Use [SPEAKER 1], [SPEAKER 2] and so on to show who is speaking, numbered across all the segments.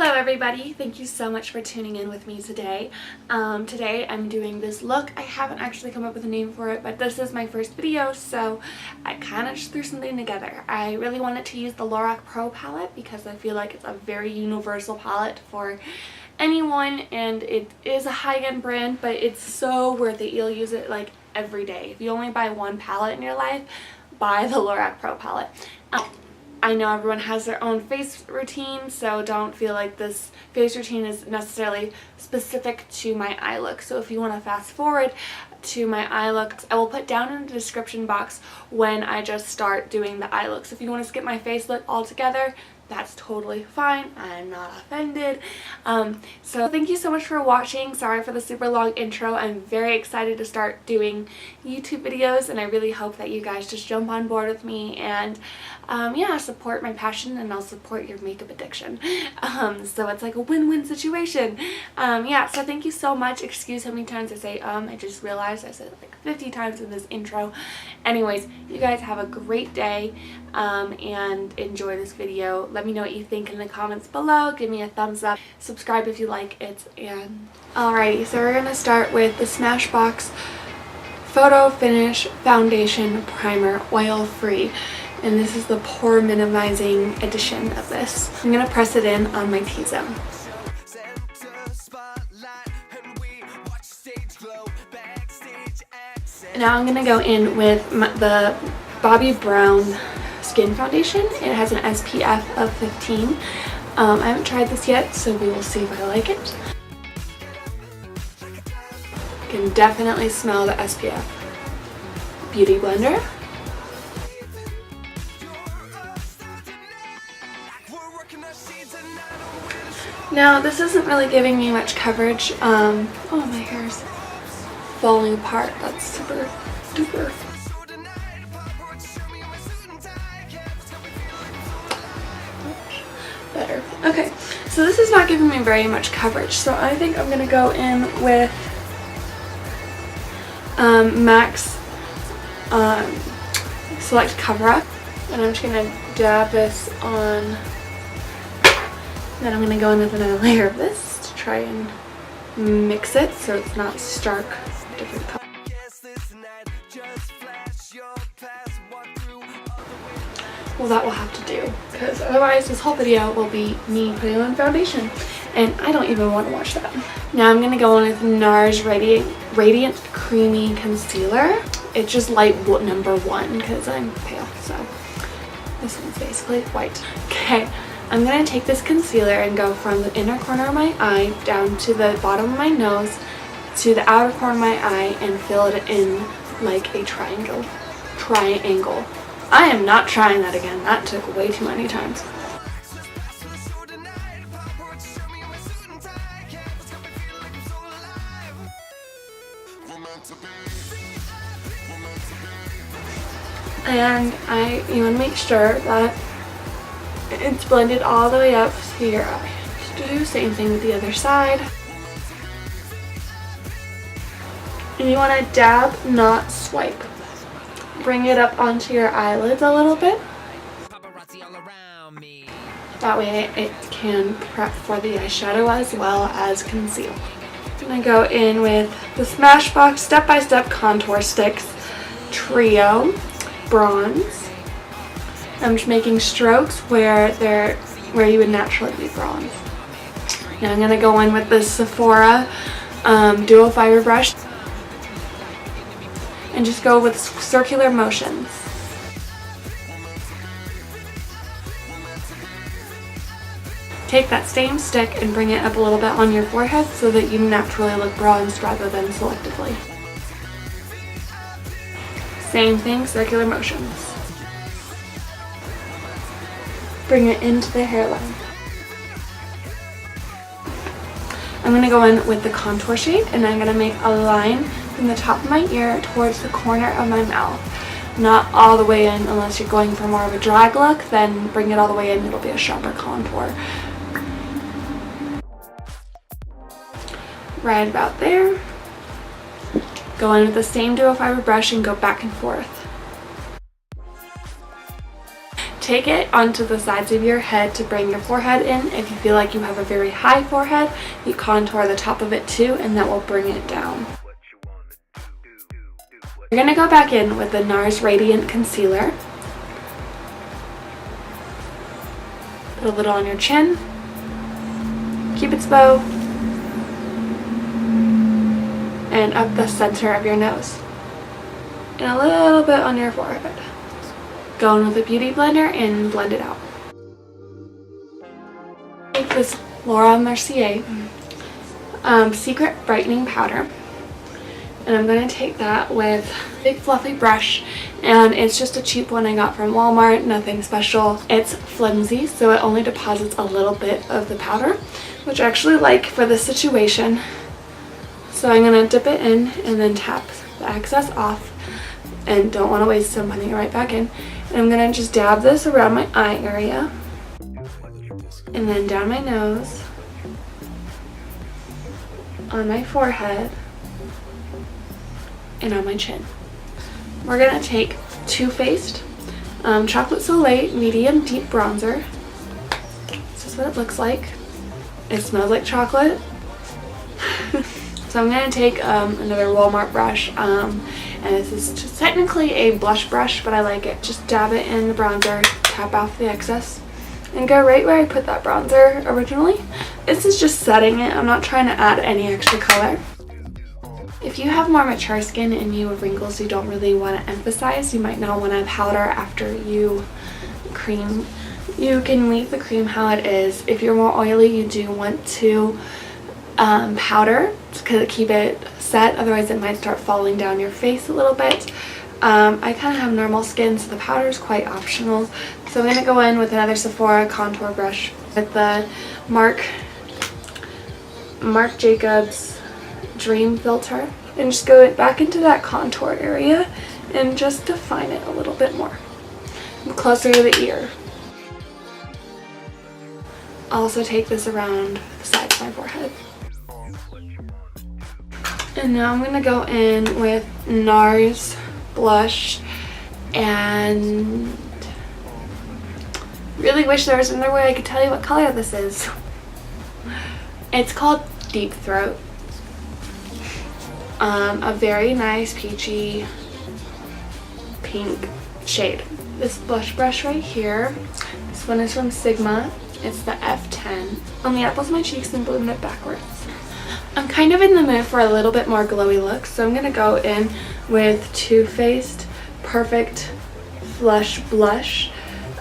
[SPEAKER 1] Hello everybody, thank you so much for tuning in with me today. Today I'm doing this look. I haven't actually come up with a name for it, but this is my first video, so I kind of just threw something together. I really wanted to use the Lorac Pro Palette because I feel like it's a very universal palette for anyone, and it is a high-end brand, but it's so worth it. You'll use it like every day. If you only buy one palette in your life, buy the Lorac Pro Palette. I know everyone has their own face routine, so don't feel like this face routine is necessarily specific to my eye look. So if you want to fast forward to my eye looks, I will put down in the description box when I just start doing the eye looks. If you want to skip my face look altogether, that's totally fine. I'm not offended. So thank you so much for watching. Sorry for the super long intro. I'm very excited to start doing YouTube videos, and I really hope that you guys just jump on board with me and yeah, support my passion, and I'll support your makeup addiction. So it's like a win-win situation. Yeah, so thank you so much. Excuse how many times I say I just realized I said it like 50 times in this intro. Anyways, you guys have a great day and enjoy this video. Let me know what you think in the comments below. Give me a thumbs up. Subscribe if you like it. And alrighty, so we're gonna start with the Smashbox Photo Finish Foundation Primer Oil Free. And this is the Pore Minimizing edition of this. I'm gonna press it in on my T-zone. Now I'm gonna go in with the Bobbi Brown Skin Foundation. It has an SPF of 15. I haven't tried this yet, so we will see if I like it. You can definitely smell the SPF. Beauty blender. Now this isn't really giving me much coverage. Oh, my hair's falling apart. That's super duper. Better. Okay, so this is not giving me very much coverage, so I think I'm gonna go in with MAC's Select Cover Up, and I'm just gonna dab this on. Then I'm gonna go in with another layer of this to try and mix it so it's not stark different colors. Well, that will have to do, because otherwise this whole video will be me putting on foundation, and I don't even want to watch that. Now I'm going to go in with Nars Radient Creamy Concealer. It's just light number 1 because I'm pale, so this one's basically white. Okay, I'm going to take this concealer and go from the inner corner of my eye down to the bottom of my nose to the outer corner of my eye and fill it in like a triangle. I am not trying that again. That took way too many times. And you want to make sure that it's blended all the way up to your eye. Just do the same thing with the other side. And you want to dab, not swipe. Bring it up onto your eyelids a little bit. That way it can prep for the eyeshadow as well as conceal. I'm going to go in with the Smashbox Step by Step Contour Sticks Trio Bronze. I'm just making strokes where you would naturally be bronze. Now I'm going to go in with the Sephora Dual Fiber Brush and just go with circular motions. Take that same stick and bring it up a little bit on your forehead so that you naturally look bronzed rather than selectively. Same thing, circular motions. Bring it into the hairline. I'm going to go in with the contour shade, and I'm going to make a line from the top of my ear towards the corner of my mouth. Not all the way in unless you're going for more of a drag look, then bring it all the way in, it'll be a sharper contour. Right about there. Go in with the same dual fiber brush and go back and forth. Take it onto the sides of your head to bring your forehead in. If you feel like you have a very high forehead, you contour the top of it too, and that will bring it down. You're going to go back in with the Nars Radient Concealer. Put a little on your chin, Cupid's bow, and up the center of your nose, and a little bit on your forehead. Go in with a beauty blender and blend it out. Take this Mercier Secret Brightening Powder, and I'm going to take that with a big fluffy brush, and it's just a cheap one I got from Walmart, nothing special. It's flimsy, so it only deposits a little bit of the powder, which I actually like for this situation. So I'm going to dip it in and then tap the excess off, and don't want to waste some, putting it right back in. And I'm going to just dab this around my eye area, and then down my nose, on my forehead, and on my chin. We're going to take Too Faced Chocolate Soleil Medium Deep Bronzer. This is what it looks like. It smells like chocolate. So I'm going to take another Walmart brush, and this is just technically a blush brush, but I like it. Just dab it in the bronzer, tap off the excess, and go right where I put that bronzer originally. This is just setting it. I'm not trying to add any extra color. If you have more mature skin and you have wrinkles you don't really want to emphasize, you might not want to powder after you cream. You can leave the cream how it is. If you're more oily, you do want to powder to keep it set, otherwise it might start falling down your face a little bit. I kind of have normal skin, so the powder is quite optional. So I'm going to go in with another Sephora contour brush with the Marc Jacobs Dream Filter, and just go back into that contour area and just define it a little bit more, closer to the ear. I'll also take this around the sides of my forehead. And now I'm going to go in with Nars blush, and really wish there was another way I could tell you what color this is. It's called Deep Throat. A very nice peachy pink shade. This blush brush right here, this one is from Sigma. It's the F10. On the apples of my cheeks and bloomed it backwards. I'm kind of in the mood for a little bit more glowy look, so I'm going to go in with Too Faced Perfect Flush Blush.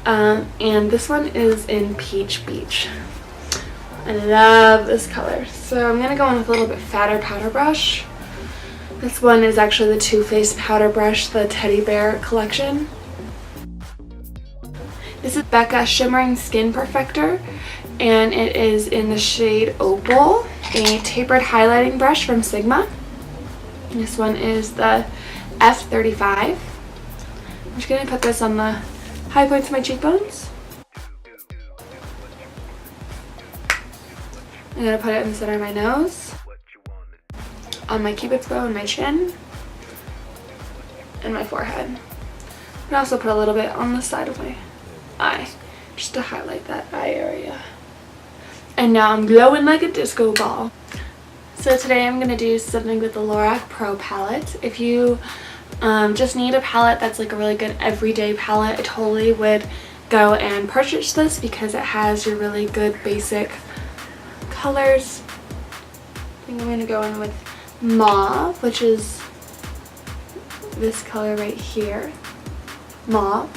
[SPEAKER 1] And this one is in Peach Beach. I love this color. So I'm going to go in with a little bit fatter powder brush. This one is actually the Too Faced powder brush, the Teddy Bear collection. This is Becca Shimmering Skin Perfector, and it is in the shade Opal, a tapered highlighting brush from Sigma. This one is the F35. I'm just going to put this on the high points of my cheekbones. I'm going to put it in the center of my nose, on my cupid's bow and my chin, and my forehead. And also put a little bit on the side of my eye, just to highlight that eye area. And now I'm glowing like a disco ball. So today I'm going to do something with the Lorac Pro Palette. If you just need a palette that's like a really good everyday palette, I totally would go and purchase this because it has your really good basic colors. I think I'm going to go in with Mauve, which is this color right here, Mauve,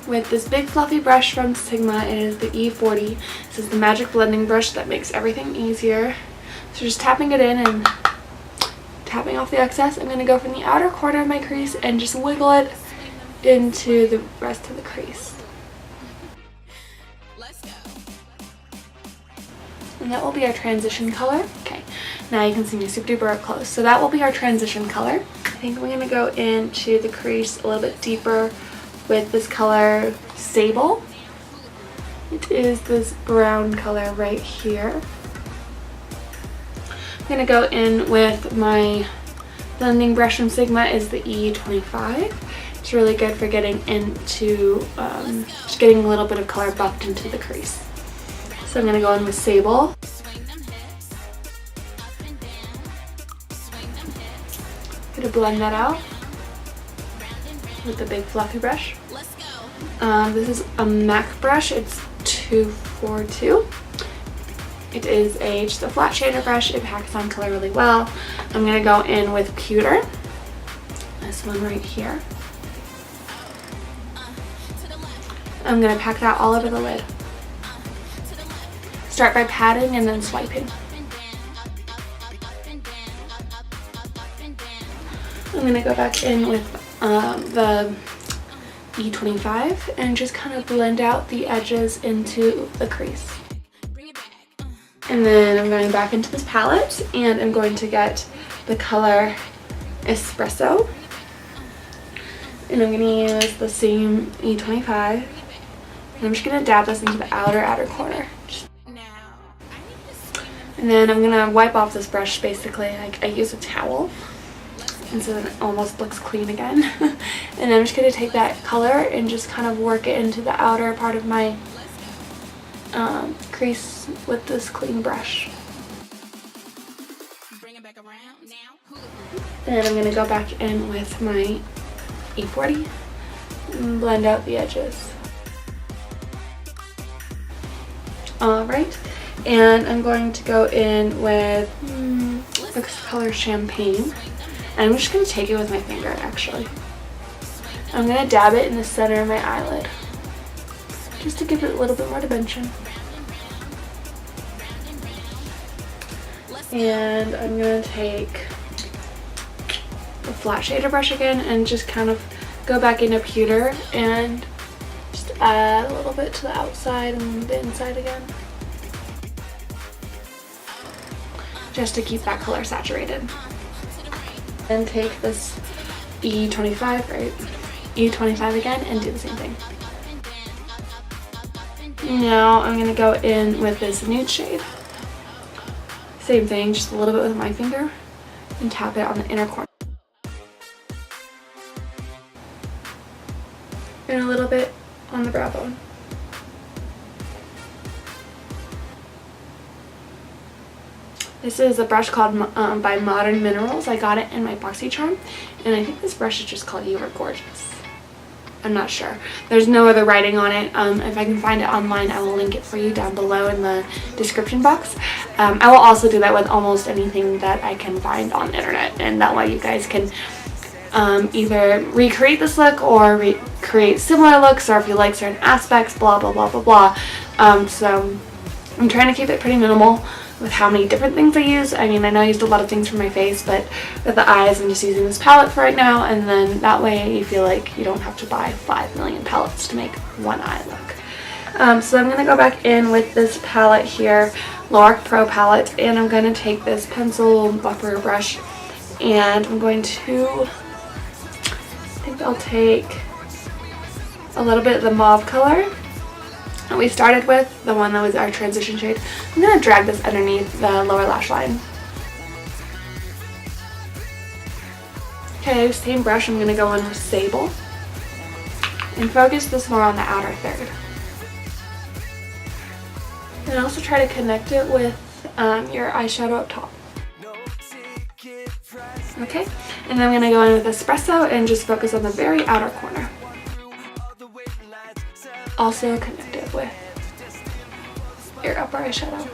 [SPEAKER 1] with this big fluffy brush from Sigma. It is the E40. This is the magic blending brush that makes everything easier. So just tapping it in and tapping off the excess. I'm going to go from the outer corner of my crease and just wiggle it into the rest of the crease. And that will be our transition color. Okay, now you can see me super duper up close. So that will be our transition color. I think we're going to go into the crease a little bit deeper with this color Sable. It is this brown color right here. I'm going to go in with my blending brush from Sigma, is the E25, It's really good for getting into, just getting a little bit of color buffed into the crease. So I'm going to go in with Sable. I'm going to blend that out with the big fluffy brush. This is a MAC brush. It's 242. It is just a flat shader brush. It packs on color really well. I'm going to go in with Pewter. This one right here. I'm going to pack that all over the lid. Start by patting and then swiping. I'm going to go back in with the E25 and just kind of blend out the edges into the crease. And then I'm going back into this palette and I'm going to get the color Espresso. And I'm going to use the same E25. And I'm just going to dab this into the outer corner. And then I'm going to wipe off this brush basically. I use a towel. And so then it almost looks clean again. And I'm just going to take that color and just kind of work it into the outer part of my crease with this clean brush. Then I'm going to go back in with my E40 and blend out the edges. Alright, and I'm going to go in with this color Champagne. And I'm just going to take it with my finger actually. I'm going to dab it in the center of my eyelid just to give it a little bit more dimension. And I'm going to take a flat shader brush again and just kind of go back into Pewter and just add a little bit to the outside and the inside again. Just to keep that color saturated. And take this E25, right? E25 again and do the same thing. Now I'm going to go in with this nude shade. Same thing, just a little bit with my finger and tap it on the inner corner. And a little bit on the brow bone. This is a brush called by Modern Minerals. I got it in my BoxyCharm, and I think this brush is just called You Are Gorgeous. I'm not sure. There's no other writing on it. If I can find it online, I will link it for you down below in the description box. I will also do that with almost anything that I can find on the internet, and that way you guys can either recreate this look or recreate similar looks, or if you like certain aspects, blah blah blah blah blah. So I'm trying to keep it pretty minimal with how many different things I use. I mean, I know I used a lot of things for my face, but with the eyes I'm just using this palette for right now, and then that way you feel like you don't have to buy 5 million palettes to make one eye look. So I'm going to go back in with this palette here, Lorac Pro Pallet, and I'm going to take this pencil buffer brush and I'm going to, I think I'll take a little bit of the mauve color that we started with, the one that was our transition shade. I'm going to drag this underneath the lower lash line. Okay, same brush, I'm going to go in with Sable and focus this more on the outer third. And also try to connect it with your eyeshadow up top. Okay, and then I'm going to go in with Espresso and just focus on the very outer corner. Also connect it with your upper eyeshadow.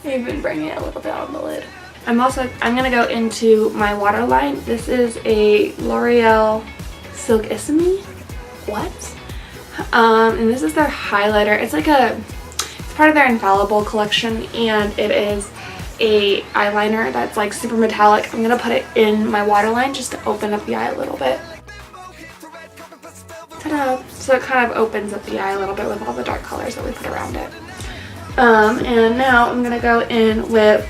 [SPEAKER 1] Even bring it a little bit on the lid. I'm going to go into my waterline. This is a L'Oreal Silkissime. What? And this is their highlighter. It's part of their Infallible collection, and it is a eyeliner that's like super metallic. I'm going to put it in my waterline just to open up the eye a little bit. Ta-da! So it kind of opens up the eye a little bit with all the dark colors that we put around it. And now I'm going to go in with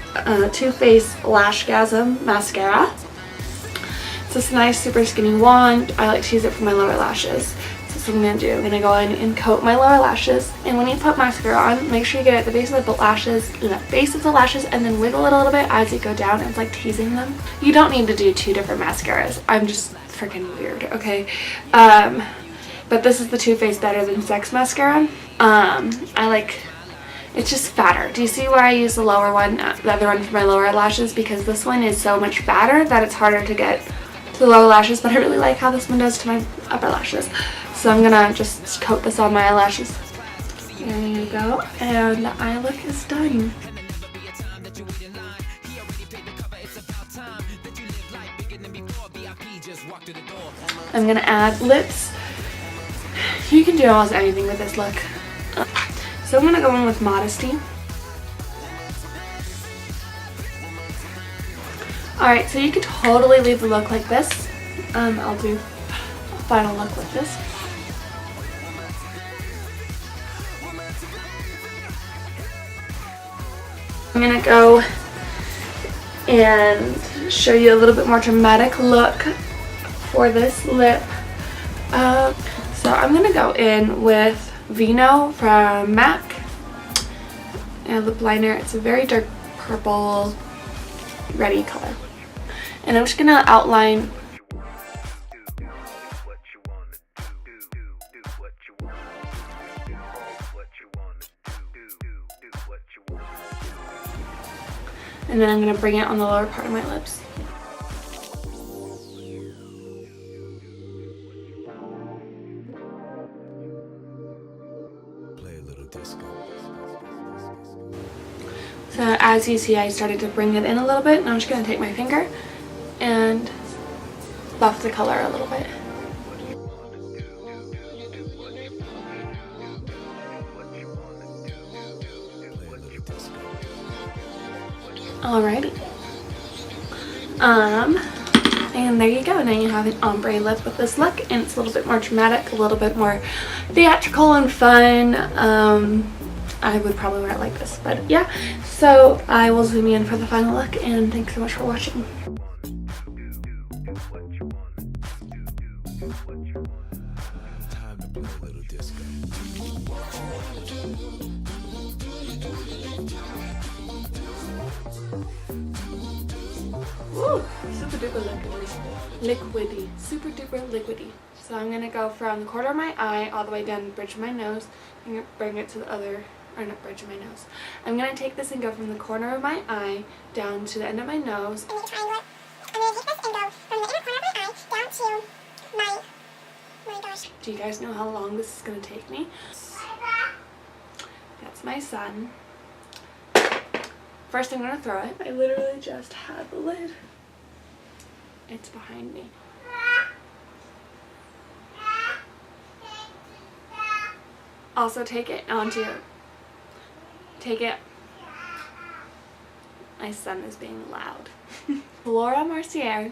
[SPEAKER 1] Faced Lashgasm mascara. It's this nice super skinny wand. I like to use it for my lower lashes. So that's what I'm going to do. I'm going to go in and coat my lower lashes. And when you put mascara on, make sure you get it at the base of the lashes, and then wiggle it a little bit as you go down. It's like teasing them. You don't need to do 2 different mascaras. I'm just freaking weird, okay? But this is the Too Faced Better Than Sex mascara. I like, it's just fatter. Do you see why I use the lower one, the other one for my lower lashes? Because this one is so much fatter that it's harder to get to the lower lashes, but I really like how this one does to my upper lashes. So I'm gonna just coat this on my eyelashes. There you go, and the eye look is done. I'm gonna add lips. You can do almost anything with this look. So I'm gonna go in with Modesty. Alright, so you could totally leave the look like this. I'll do a final look with this. I'm gonna go and show you a little bit more dramatic look for this lip. So I'm gonna go in with Vino from Mac and lip liner. It's a very dark purple reddy color, and I'm just gonna outline. And then I'm going to bring it on the lower part of my lips. So as you see, I started to bring it in a little bit, and I'm just going to take my finger and buff the color a little bit. Alrighty. And there you go. Now you have an ombre lip with this look, and it's a little bit more dramatic, a little bit more theatrical and fun. I would probably wear it like this, but yeah. So I will zoom you in for the final look, and thanks so much for watching. Ooh, super duper liquidy, super duper liquidy. So I'm gonna go from the corner of my eye all the way down the bridge of my nose. I'm gonna bring it to the other, or not bridge of my nose. I'm gonna take this and go from the corner of my eye down to the end of my nose.
[SPEAKER 2] I'm gonna take this and go from the inner corner of my eye down to my gosh.
[SPEAKER 1] Do you guys know how long this is gonna take me? That's my son. First I'm gonna throw it. I literally just had the lid. It's behind me. Also take it onto your, take it. My son is being loud. Mercier.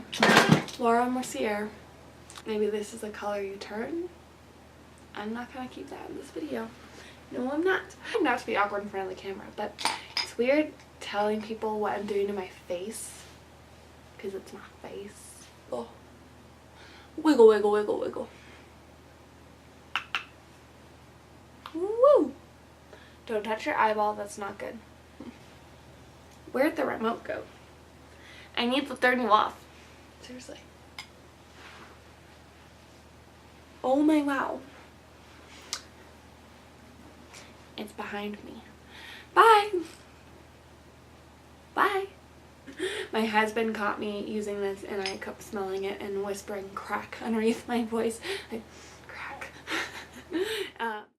[SPEAKER 1] Maybe this is a color you turn. I'm not gonna keep that in this video. No, I'm not. Not to be awkward in front of the camera, but it's weird telling people what I'm doing to my face because it's my face. Oh. Wiggle, wiggle, wiggle, wiggle. Woo! Don't touch your eyeball, that's not good. Where'd the remote go? I need to turn you off. Seriously. Oh my wow. It's behind me. Bye! Bye! My husband caught me using this and I kept smelling it and whispering crack underneath my voice. Like, crack.